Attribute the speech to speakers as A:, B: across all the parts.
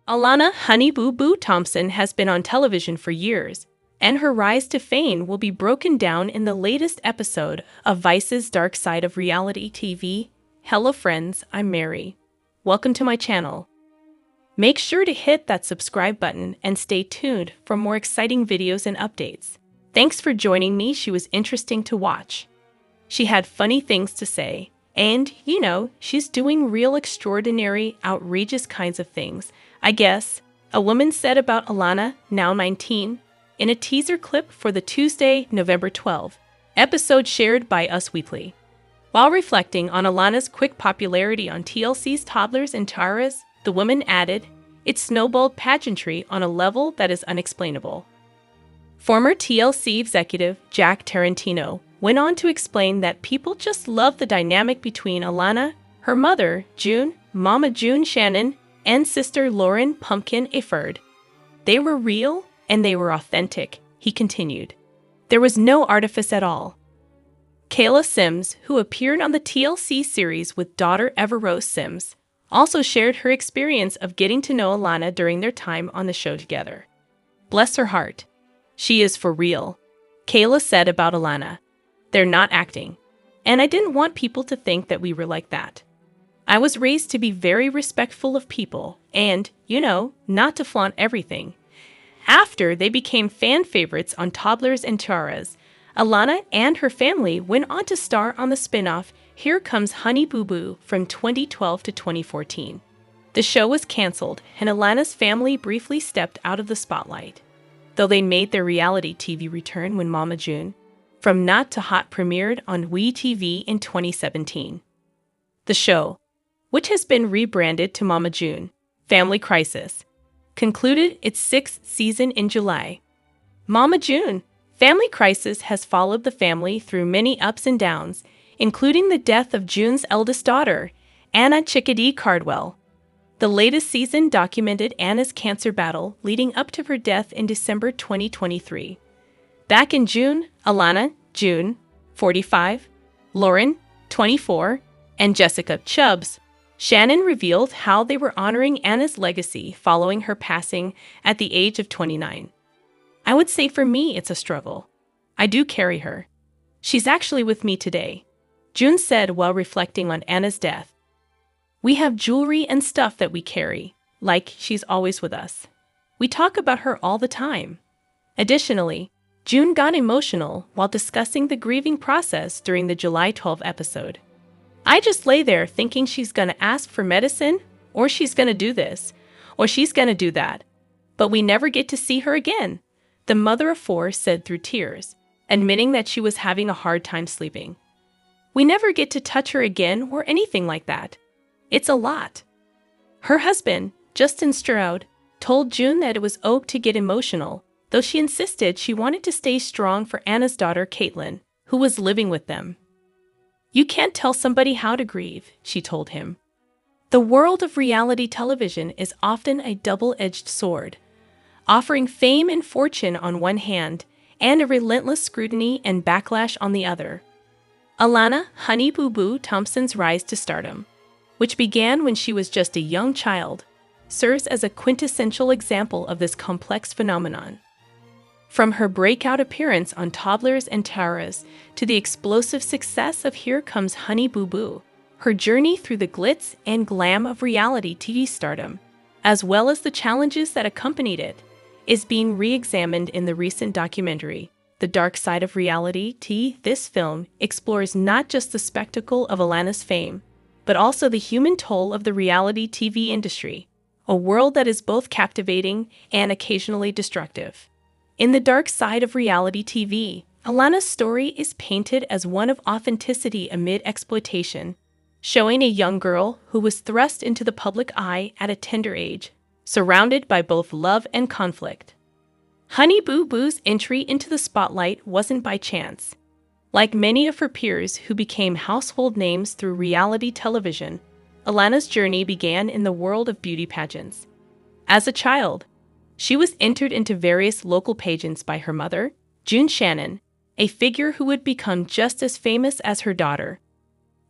A: Alana Honey Boo Boo Thompson has been on television for years, and her rise to fame will be broken down in the latest episode of Vice's Dark Side of Reality TV. Hello friends, I'm Mary. Welcome to my channel. Make sure to hit that subscribe button and stay tuned for more exciting videos and updates. Thanks for joining me. She was interesting to watch. She had funny things to say, and, she's doing real extraordinary, outrageous kinds of things, I guess, a woman said about Alana, now 19, in a teaser clip for the Tuesday, November 12 episode shared by Us Weekly. While reflecting on Alana's quick popularity on TLC's Toddlers and Tiaras, the woman added, "It snowballed pageantry on a level that is unexplainable." Former TLC executive Jack Tarantino went on to explain that people just love the dynamic between Alana, her mother, June, Mama June Shannon, and sister Lauren Pumpkin Efford. They were real and they were authentic, he continued. There was no artifice at all. Kayla Sims, who appeared on the TLC series with daughter Everose Sims, also shared her experience of getting to know Alana during their time on the show together. Bless her heart. She is for real, Kayla said about Alana. They're not acting. And I didn't want people to think that we were like that. I was raised to be very respectful of people and, not to flaunt everything. After they became fan favorites on Toddlers and Tiaras, Alana and her family went on to star on the spin-off Here Comes Honey Boo Boo from 2012 to 2014. The show was canceled and Alana's family briefly stepped out of the spotlight, though they made their reality TV return when Mama June, From Not to Hot premiered on WeTV in 2017. The show, which has been rebranded to Mama June, Family Crisis, concluded its 6th season in July. Mama June, Family Crisis has followed the family through many ups and downs, including the death of June's eldest daughter, Anna Chickadee Cardwell. The latest season documented Anna's cancer battle leading up to her death in December 2023. Back in June, Alana, June, 45, Lauren, 24, and Jessica Chubbs, Shannon revealed how they were honoring Anna's legacy following her passing at the age of 29. I would say for me it's a struggle. I do carry her. She's actually with me today, June said while reflecting on Anna's death. We have jewelry and stuff that we carry, like she's always with us. We talk about her all the time. Additionally, June got emotional while discussing the grieving process during the July 12 episode. I just lay there thinking she's going to ask for medicine, or she's going to do this, or she's going to do that. But we never get to see her again, the mother of 4 said through tears, admitting that she was having a hard time sleeping. We never get to touch her again or anything like that. It's a lot. Her husband, Justin Stroud, told June that it was okay to get emotional, though she insisted she wanted to stay strong for Anna's daughter, Caitlin, who was living with them. You can't tell somebody how to grieve, she told him. The world of reality television is often a double-edged sword, offering fame and fortune on one hand and a relentless scrutiny and backlash on the other. Alana Honey Boo Boo Thompson's rise to stardom, which began when she was just a young child, serves as a quintessential example of this complex phenomenon. From her breakout appearance on Toddlers and Tiaras to the explosive success of Here Comes Honey Boo Boo, her journey through the glitz and glam of reality TV stardom, as well as the challenges that accompanied it, is being re-examined in the recent documentary, The Dark Side of Reality TV. This film explores not just the spectacle of Alana's fame, but also the human toll of the reality TV industry, a world that is both captivating and occasionally destructive. In The Dark Side of Reality TV, Alana's story is painted as one of authenticity amid exploitation, showing a young girl who was thrust into the public eye at a tender age, surrounded by both love and conflict. Honey Boo Boo's entry into the spotlight wasn't by chance. Like many of her peers who became household names through reality television, Alana's journey began in the world of beauty pageants. As a child, she was entered into various local pageants by her mother, June Shannon, a figure who would become just as famous as her daughter.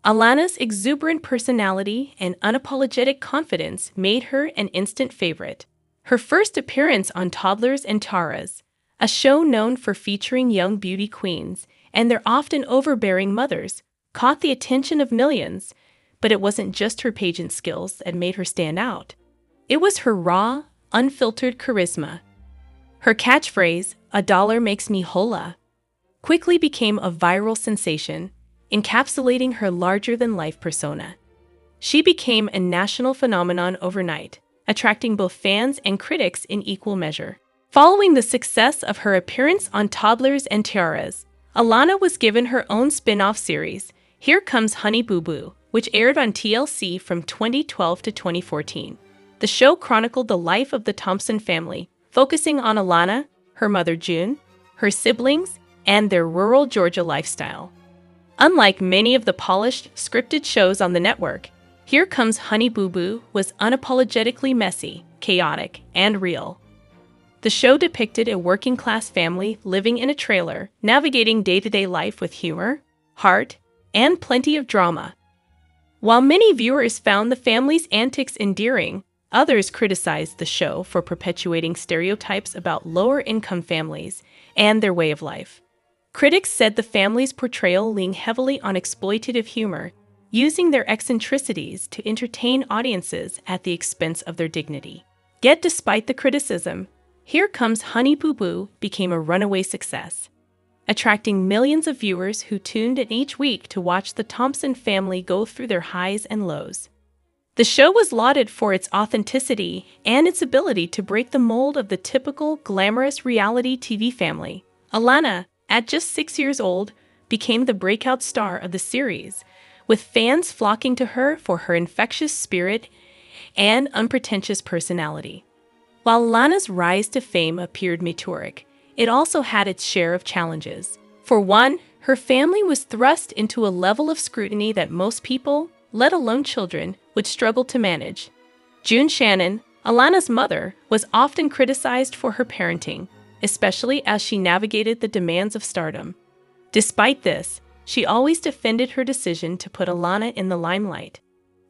A: Alana's exuberant personality and unapologetic confidence made her an instant favorite. Her first appearance on Toddlers and Tiaras, a show known for featuring young beauty queens and their often overbearing mothers, caught the attention of millions, but it wasn't just her pageant skills that made her stand out. It was her raw, unfiltered charisma. Her catchphrase, "A dollar makes me hola," quickly became a viral sensation, encapsulating her larger-than-life persona. She became a national phenomenon overnight, attracting both fans and critics in equal measure. Following the success of her appearance on Toddlers and Tiaras, Alana was given her own spin-off series, Here Comes Honey Boo Boo, which aired on TLC from 2012 to 2014. The show chronicled the life of the Thompson family, focusing on Alana, her mother June, her siblings, and their rural Georgia lifestyle. Unlike many of the polished, scripted shows on the network, Here Comes Honey Boo Boo was unapologetically messy, chaotic, and real. The show depicted a working-class family living in a trailer, navigating day-to-day life with humor, heart, and plenty of drama. While many viewers found the family's antics endearing, others criticized the show for perpetuating stereotypes about lower-income families and their way of life. Critics said the family's portrayal leaned heavily on exploitative humor, using their eccentricities to entertain audiences at the expense of their dignity. Yet despite the criticism, Here Comes Honey Boo Boo became a runaway success, attracting millions of viewers who tuned in each week to watch the Thompson family go through their highs and lows. The show was lauded for its authenticity and its ability to break the mold of the typical glamorous reality TV family. Alana, at just 6 years old, became the breakout star of the series, with fans flocking to her for her infectious spirit and unpretentious personality. While Alana's rise to fame appeared meteoric, it also had its share of challenges. For one, her family was thrust into a level of scrutiny that most people, let alone children, would struggle to manage. June Shannon, Alana's mother, was often criticized for her parenting, especially as she navigated the demands of stardom. Despite this, she always defended her decision to put Alana in the limelight,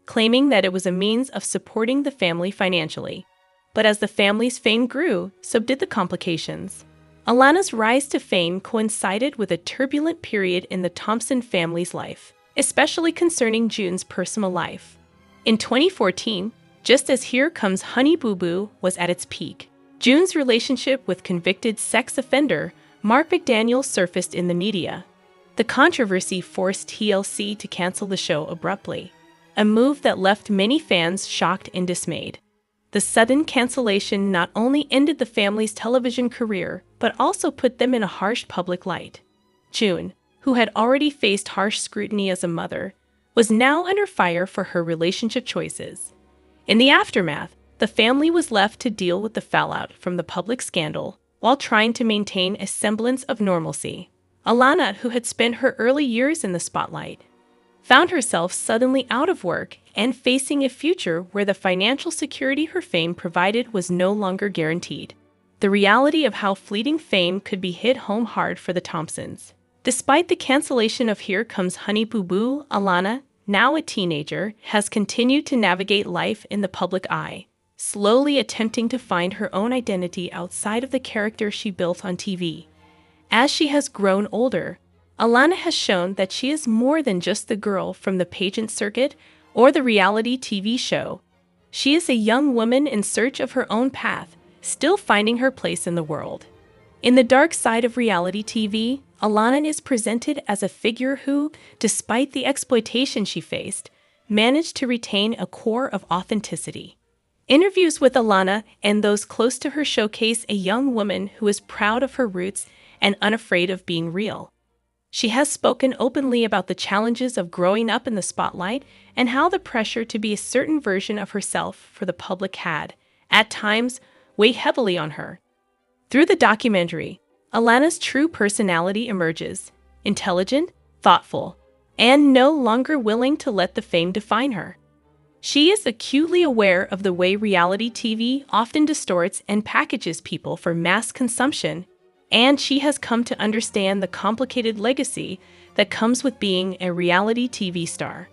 A: claiming that it was a means of supporting the family financially. But as the family's fame grew, so did the complications. Alana's rise to fame coincided with a turbulent period in the Thompson family's life, especially concerning June's personal life. In 2014, just as Here Comes Honey Boo Boo was at its peak, June's relationship with convicted sex offender Mark McDaniel surfaced in the media. The controversy forced TLC to cancel the show abruptly, a move that left many fans shocked and dismayed. The sudden cancellation not only ended the family's television career, but also put them in a harsh public light. June, who had already faced harsh scrutiny as a mother, was now under fire for her relationship choices. In the aftermath, the family was left to deal with the fallout from the public scandal while trying to maintain a semblance of normalcy. Alana, who had spent her early years in the spotlight, found herself suddenly out of work and facing a future where the financial security her fame provided was no longer guaranteed. The reality of how fleeting fame could be hit home hard for the Thompsons. Despite the cancellation of Here Comes Honey Boo Boo, Alana, now a teenager, has continued to navigate life in the public eye, slowly attempting to find her own identity outside of the character she built on TV. As she has grown older, Alana has shown that she is more than just the girl from the pageant circuit or the reality TV show. She is a young woman in search of her own path, still finding her place in the world. In the dark side of reality TV, Alana is presented as a figure who, despite the exploitation she faced, managed to retain a core of authenticity. Interviews with Alana and those close to her showcase a young woman who is proud of her roots and unafraid of being real. She has spoken openly about the challenges of growing up in the spotlight and how the pressure to be a certain version of herself for the public had, at times, weighed heavily on her. Through the documentary, Alana's true personality emerges, intelligent, thoughtful, and no longer willing to let the fame define her. She is acutely aware of the way reality TV often distorts and packages people for mass consumption, and she has come to understand the complicated legacy that comes with being a reality TV star.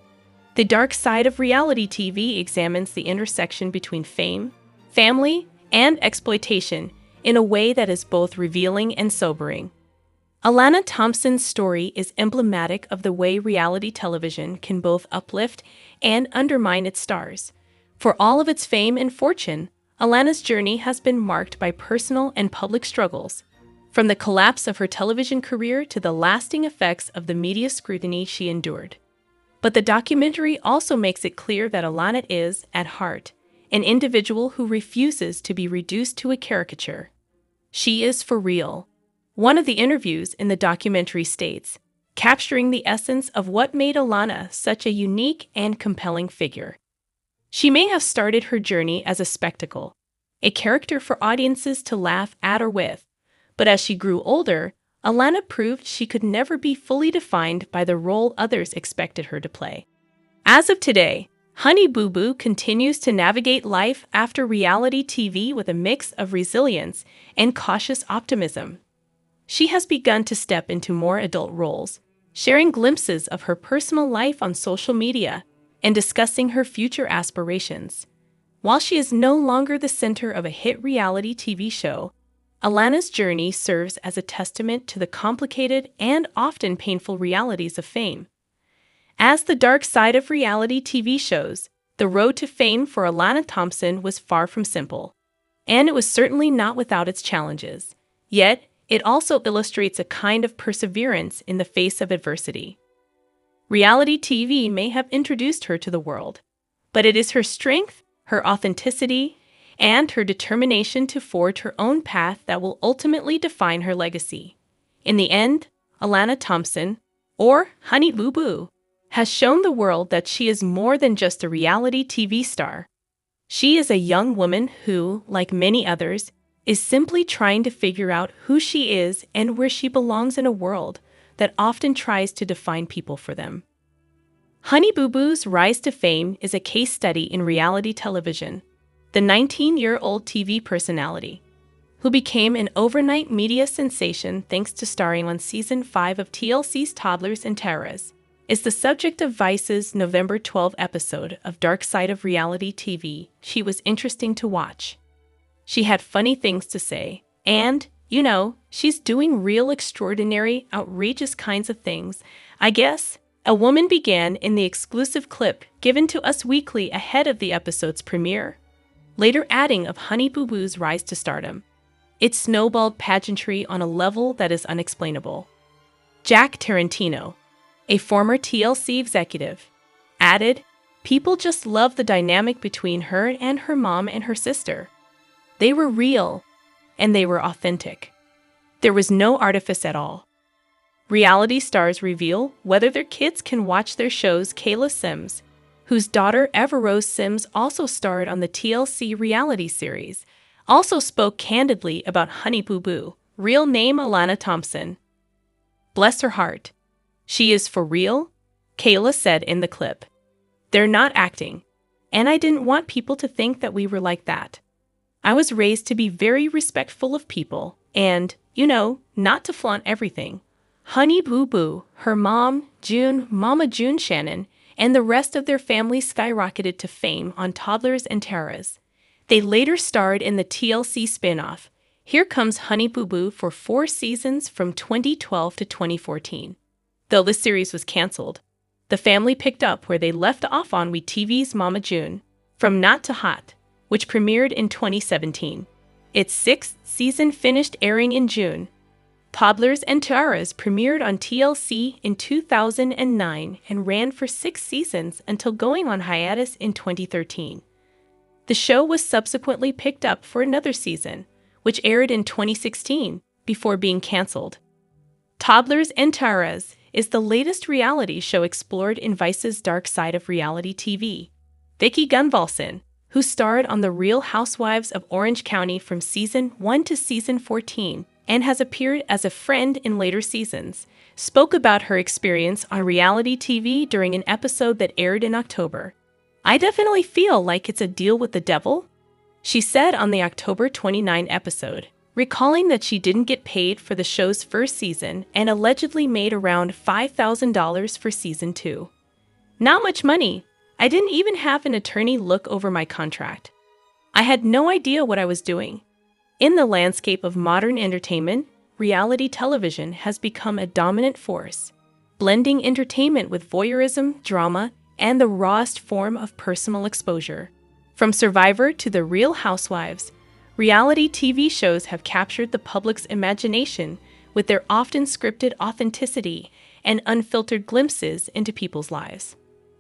A: The dark side of reality TV examines the intersection between fame, family, and exploitation in a way that is both revealing and sobering. Alana Thompson's story is emblematic of the way reality television can both uplift and undermine its stars. For all of its fame and fortune, Alana's journey has been marked by personal and public struggles, from the collapse of her television career to the lasting effects of the media scrutiny she endured. But the documentary also makes it clear that Alana is, at heart, an individual who refuses to be reduced to a caricature. She is for real. One of the interviews in the documentary states, capturing the essence of what made Alana such a unique and compelling figure. She may have started her journey as a spectacle, a character for audiences to laugh at or with, but as she grew older, Alana proved she could never be fully defined by the role others expected her to play. As of today, Honey Boo Boo continues to navigate life after reality TV with a mix of resilience and cautious optimism. She has begun to step into more adult roles, sharing glimpses of her personal life on social media and discussing her future aspirations. While she is no longer the center of a hit reality TV show, Alana's journey serves as a testament to the complicated and often painful realities of fame. As the dark side of reality TV shows, the road to fame for Alana Thompson was far from simple, and it was certainly not without its challenges. Yet, it also illustrates a kind of perseverance in the face of adversity. Reality TV may have introduced her to the world, but it is her strength, her authenticity, and her determination to forge her own path that will ultimately define her legacy. In the end, Alana Thompson, or Honey Boo Boo, has shown the world that she is more than just a reality TV star. She is a young woman who, like many others, is simply trying to figure out who she is and where she belongs in a world that often tries to define people for them. Honey Boo Boo's rise to fame is a case study in reality television. The 19-year-old TV personality, who became an overnight media sensation thanks to starring on Season 5 of TLC's Toddlers and Terrors, is the subject of Vice's November 12 episode of Dark Side of Reality TV. She was interesting to watch. She had funny things to say, and, she's doing real extraordinary, outrageous kinds of things, I guess. A woman began in the exclusive clip given to Us Weekly ahead of the episode's premiere, later adding of Honey Boo Boo's rise to stardom. It snowballed pageantry on a level that is unexplainable. Jack Tarantino, a former TLC executive, added, "People just love the dynamic between her and her mom and her sister. They were real, and they were authentic. There was no artifice at all." Reality stars reveal whether their kids can watch their shows. Kayla Sims, whose daughter Eva Rose Sims also starred on the TLC reality series, also spoke candidly about Honey Boo Boo, real name Alana Thompson. "Bless her heart. She is for real," Kayla said in the clip. "They're not acting, and I didn't want people to think that we were like that. I was raised to be very respectful of people and, not to flaunt everything." Honey Boo Boo, her mom, Mama June Shannon, and the rest of their family skyrocketed to fame on Toddlers and Terrors. They later starred in the TLC spin-off, Here Comes Honey Boo Boo, for 4 seasons from 2012 to 2014. Though the series was canceled, the family picked up where they left off on WeTV's Mama June, From Not to Hot, which premiered in 2017. Its 6th season finished airing in June. Toddlers and Terrors premiered on TLC in 2009 and ran for 6 seasons until going on hiatus in 2013. The show was subsequently picked up for another season, which aired in 2016 before being canceled. Toddlers and Terrors is the latest reality show explored in Vice's Dark Side of Reality TV. Vicky Gunvalson, who starred on The Real Housewives of Orange County from Season 1 to Season 14, and has appeared as a friend in later seasons, spoke about her experience on reality TV during an episode that aired in October. "I definitely feel like it's a deal with the devil," she said on the October 29 episode. recalling that she didn't get paid for the show's first season and allegedly made around $5,000 for season 2. Not much money. I didn't even have an attorney look over my contract. I had no idea what I was doing. In the landscape of modern entertainment, reality television has become a dominant force, blending entertainment with voyeurism, drama, and the rawest form of personal exposure. From Survivor to The Real Housewives, reality TV shows have captured the public's imagination with their often scripted authenticity and unfiltered glimpses into people's lives.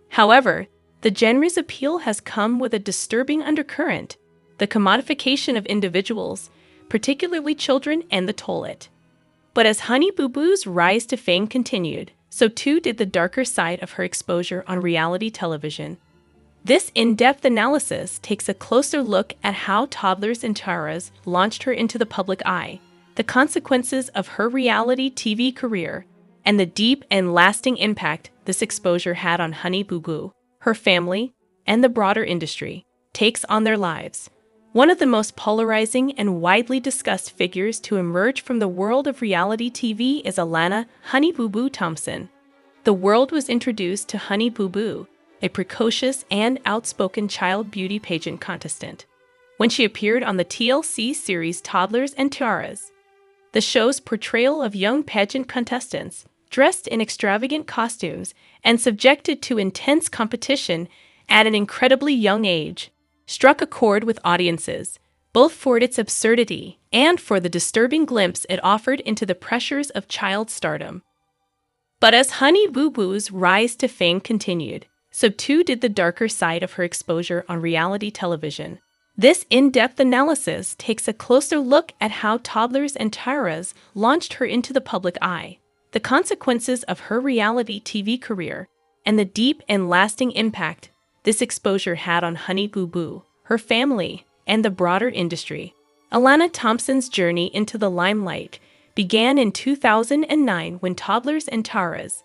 A: However, the genre's appeal has come with a disturbing undercurrent: the commodification of individuals, particularly children, and the toll it. But as Honey Boo Boo's rise to fame continued, so too did the darker side of her exposure on reality television. This in-depth analysis takes a closer look at how toddlers and tiaras launched her into the public eye, the consequences of her reality TV career, and the deep and lasting impact this exposure had on Honey Boo Boo, her family, and the broader industry takes on their lives. One of the most polarizing and widely discussed figures to emerge from the world of reality TV is Alana Honey Boo Boo Thompson. The world was introduced to Honey Boo Boo, a precocious and outspoken child beauty pageant contestant, when she appeared on the TLC series Toddlers and Tiaras. The show's portrayal of young pageant contestants, dressed in extravagant costumes and subjected to intense competition at an incredibly young age, struck a chord with audiences, both for its absurdity and for the disturbing glimpse it offered into the pressures of child stardom. But as Honey Boo Boo's rise to fame continued, so too did the darker side of her exposure on reality television. This in-depth analysis takes a closer look at how Toddlers and Tiaras launched her into the public eye, the consequences of her reality TV career, and the deep and lasting impact this exposure had on Honey Boo Boo, her family, and the broader industry. Alana Thompson's journey into the limelight began in 2009 when Toddlers and Tiaras,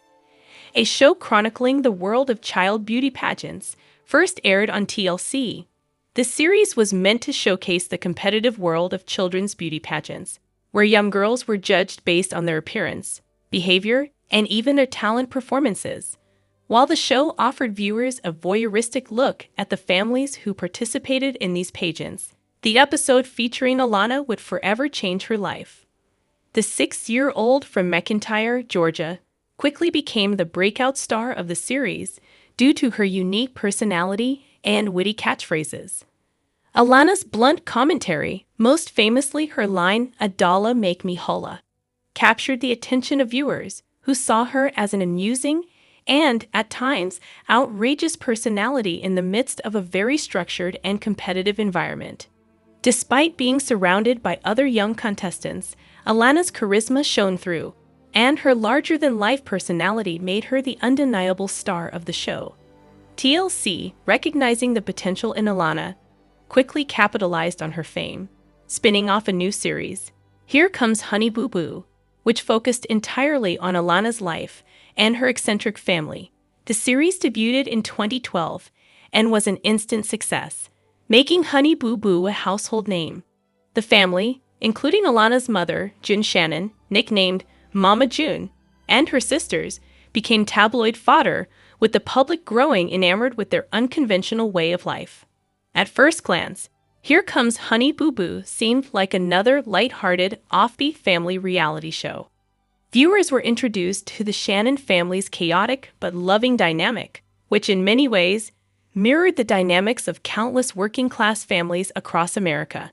A: a show chronicling the world of child beauty pageants, first aired on TLC. The series was meant to showcase the competitive world of children's beauty pageants, where young girls were judged based on their appearance, behavior, and even their talent performances. While the show offered viewers a voyeuristic look at the families who participated in these pageants, the episode featuring Alana would forever change her life. The 6-year-old from McIntyre, Georgia, quickly became the breakout star of the series due to her unique personality and witty catchphrases. Alana's blunt commentary, most famously her line, "A dollar make me holla," captured the attention of viewers who saw her as an amusing and, at times, outrageous personality in the midst of a very structured and competitive environment. Despite being surrounded by other young contestants, Alana's charisma shone through, and her larger-than-life personality made her the undeniable star of the show. TLC, recognizing the potential in Alana, quickly capitalized on her fame, spinning off a new series, Here Comes Honey Boo Boo, which focused entirely on Alana's life and her eccentric family. The series debuted in 2012 and was an instant success, making Honey Boo Boo a household name. The family, including Alana's mother, June Shannon, nicknamed Mama June, and her sisters, became tabloid fodder, with the public growing enamored with their unconventional way of life. At first glance, Here Comes Honey Boo Boo seemed like another light-hearted, offbeat family reality show. Viewers were introduced to the Shannon family's chaotic but loving dynamic, which in many ways mirrored the dynamics of countless working-class families across America.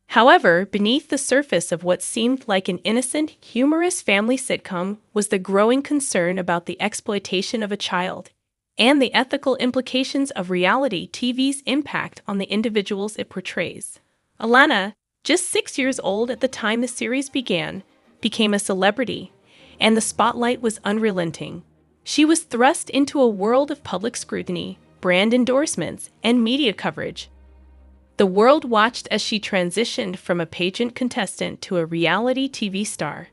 A: However, beneath the surface of what seemed like an innocent, humorous family sitcom was the growing concern about the exploitation of a child and the ethical implications of reality TV's impact on the individuals it portrays. Alana, just 6 years old at the time the series began, became a celebrity, and the spotlight was unrelenting. She was thrust into a world of public scrutiny, brand endorsements, and media coverage. The world watched as she transitioned from a pageant contestant to a reality TV star.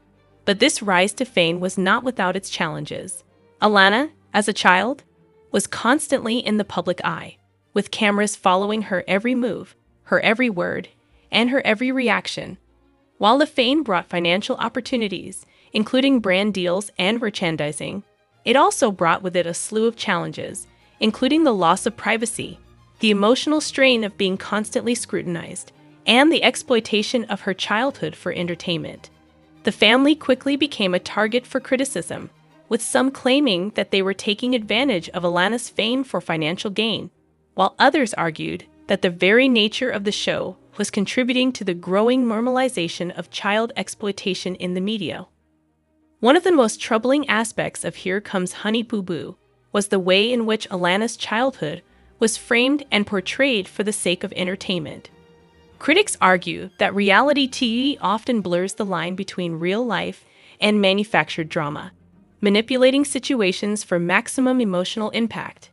A: But this rise to fame was not without its challenges. Alana, as a child, was constantly in the public eye, with cameras following her every move, her every word, and her every reaction. While the fame brought financial opportunities, including brand deals and merchandising, it also brought with it a slew of challenges, including the loss of privacy, the emotional strain of being constantly scrutinized, and the exploitation of her childhood for entertainment. The family quickly became a target for criticism, with some claiming that they were taking advantage of Alana's fame for financial gain, while others argued that the very nature of the show was contributing to the growing normalization of child exploitation in the media. One of the most troubling aspects of Here Comes Honey Boo Boo was the way in which Alana's childhood was framed and portrayed for the sake of entertainment. Critics argue that reality TV often blurs the line between real life and manufactured drama, manipulating situations for maximum emotional impact.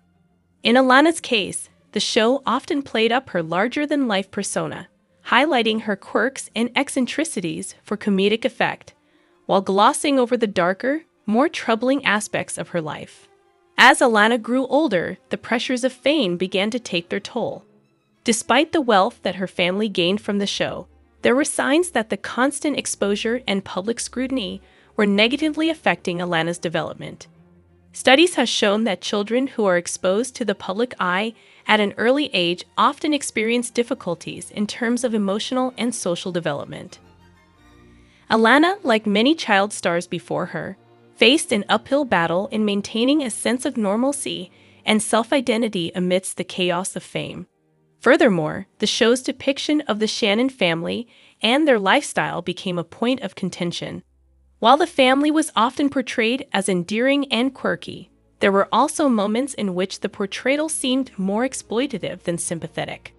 A: In Alana's case, the show often played up her larger-than-life persona, highlighting her quirks and eccentricities for comedic effect, while glossing over the darker, more troubling aspects of her life. As Alana grew older, the pressures of fame began to take their toll. Despite the wealth that her family gained from the show, there were signs that the constant exposure and public scrutiny were negatively affecting Alana's development. Studies have shown that children who are exposed to the public eye at an early age often experience difficulties in terms of emotional and social development. Alana, like many child stars before her, faced an uphill battle in maintaining a sense of normalcy and self-identity amidst the chaos of fame. Furthermore, the show's depiction of the Shannon family and their lifestyle became a point of contention. While the family was often portrayed as endearing and quirky, there were also moments in which the portrayal seemed more exploitative than sympathetic.